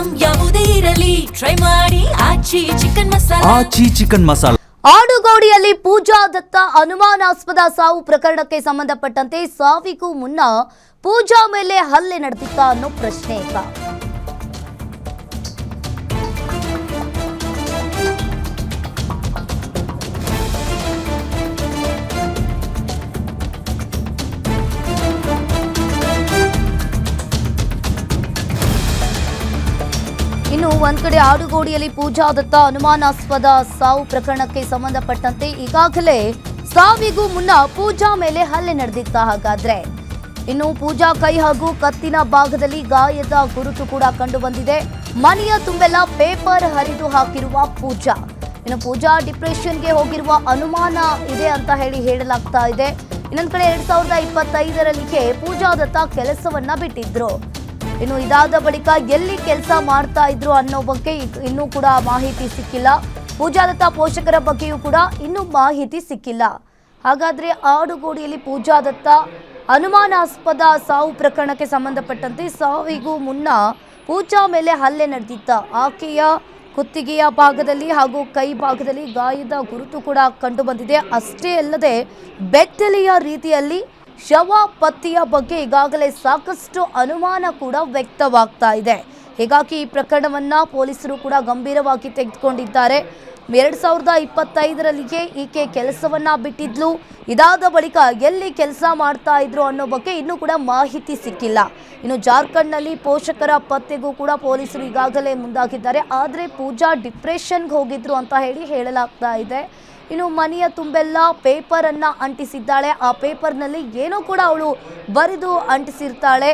Item ಯಾವುದೇ ಇರಲಿ try ಮಾಡಿ ಆಚಿ ಚಿಕನ್ ಮಸಾಲ. ಆಡುಗೋಡಿಯಲ್ಲಿ ಪೂಜಾ ದತ್ತ ಅನುಮಾನಾಸ್ಪದ ಸಾವು ಪ್ರಕರಣಕ್ಕೆ ಸಂಬಂಧಪಟ್ಟಂತೆ ಸಾವಿಗೂ ಮುನ್ನ ಪೂಜಾ ಮೇಲೆ ಹಲ್ಲೆ ನಡೆದಿತ್ತಾ ಅನ್ನೋ ಪ್ರಶ್ನೆ ಈಗ. ಇನ್ನು ಒಂದ್ ಕಡೆ ಆಡುಗೋಡಿಯಲ್ಲಿ ಪೂಜಾ ದತ್ತ ಅನುಮಾನಾಸ್ಪದ ಸಾವು ಪ್ರಕರಣಕ್ಕೆ ಸಂಬಂಧಪಟ್ಟಂತೆ ಈಗಾಗಲೇ ಸಾವಿಗೂ ಮುನ್ನ ಪೂಜಾ ಮೇಲೆ ಹಲ್ಲೆ ನಡೆದಿತ್ತ. ಹಾಗಾದ್ರೆ ಇನ್ನು ಪೂಜಾ ಕೈ ಹಾಗೂ ಕತ್ತಿನ ಭಾಗದಲ್ಲಿ ಗಾಯದ ಗುರುತು ಕೂಡ ಕಂಡು ಬಂದಿದೆ. ಮನೆಯ ತುಂಬೆಲ್ಲ ಪೇಪರ್ ಹರಿದು ಹಾಕಿರುವ ಪೂಜಾ. ಇನ್ನು ಪೂಜಾ ಡಿಪ್ರೆಷನ್ಗೆ ಹೋಗಿರುವ ಅನುಮಾನ ಇದೆ ಅಂತ ಹೇಳಲಾಗ್ತಾ ಇದೆ. ಇನ್ನೊಂದ್ ಕಡೆ 2025ರಲ್ಲಿ ಪೂಜಾ ದತ್ತ ಕೆಲಸವನ್ನ ಬಿಟ್ಟಿದ್ರು. ಇನ್ನು ಇದಾದ ಬಳಿಕ ಎಲ್ಲಿ ಕೆಲಸ ಮಾಡ್ತಾ ಇದ್ರು ಅನ್ನೋ ಬಗ್ಗೆ ಇನ್ನೂ ಕೂಡ ಮಾಹಿತಿ ಸಿಕ್ಕಿಲ್ಲ. ಪೂಜಾ ದತ್ತ ಪೋಷಕರ ಬಗ್ಗೆಯೂ ಕೂಡ ಇನ್ನೂ ಮಾಹಿತಿ ಸಿಕ್ಕಿಲ್ಲ. ಹಾಗಾದ್ರೆ ಆಡುಗೋಡಿಯಲ್ಲಿ ಪೂಜಾ ದತ್ತ ಅನುಮಾನಾಸ್ಪದ ಸಾವು ಪ್ರಕರಣಕ್ಕೆ ಸಂಬಂಧಪಟ್ಟಂತೆ ಸಾವಿಗೂ ಮುನ್ನ ಪೂಜಾ ಮೇಲೆ ಹಲ್ಲೆ ನಡೆದಿತ್ತ. ಆಕೆಯ ಕುತ್ತಿಗೆಯ ಭಾಗದಲ್ಲಿ ಹಾಗೂ ಕೈ ಭಾಗದಲ್ಲಿ ಗಾಯದ ಗುರುತು ಕೂಡ ಕಂಡು ಬಂದಿದೆ. ಅಷ್ಟೇ ಅಲ್ಲದೆ ಬೆತ್ತಲೆಯ ರೀತಿಯಲ್ಲಿ ಶವ ಪತ್ತೆಯ ಬಗ್ಗೆ ಈಗಾಗಲೇ ಸಾಕಷ್ಟು ಅನುಮಾನ ಕೂಡ ವ್ಯಕ್ತವಾಗ್ತಾ ಇದೆ. ಹೀಗಾಗಿ ಈ ಪ್ರಕರಣವನ್ನ ಪೊಲೀಸರು ಕೂಡ ಗಂಭೀರವಾಗಿ ತೆಗೆದುಕೊಂಡಿದ್ದಾರೆ. 2025ರಲ್ಲಿ ಈಕೆ ಕೆಲಸವನ್ನ ಬಿಟ್ಟಿದ್ಲು. ಇದಾದ ಬಳಿಕ ಎಲ್ಲಿ ಕೆಲಸ ಮಾಡ್ತಾ ಇದ್ರು ಅನ್ನೋ ಬಗ್ಗೆ ಇನ್ನೂ ಕೂಡ ಮಾಹಿತಿ ಸಿಕ್ಕಿಲ್ಲ. ಇನ್ನು ಜಾರ್ಖಂಡ್ನಲ್ಲಿ ಪೋಷಕರ ಪತ್ತೆಗೂ ಕೂಡ ಪೊಲೀಸರು ಈಗಾಗಲೇ ಮುಂದಾಗಿದ್ದಾರೆ. ಆದರೆ ಪೂಜಾ ಡಿಪ್ರೆಷನ್ಗೆ ಹೋಗಿದ್ರು ಅಂತ ಹೇಳಲಾಗ್ತಾ ಇದೆ. ಇನ್ನು ಮನೆಯ ತುಂಬೆಲ್ಲ ಪೇಪರ್ ಅನ್ನ ಅಂಟಿಸಿದ್ದಾಳೆ. ಆ ಪೇಪರ್ನಲ್ಲಿ ಏನೋ ಕೂಡ ಅವಳು ಬರೆದು ಅಂಟಿಸಿರ್ತಾಳೆ.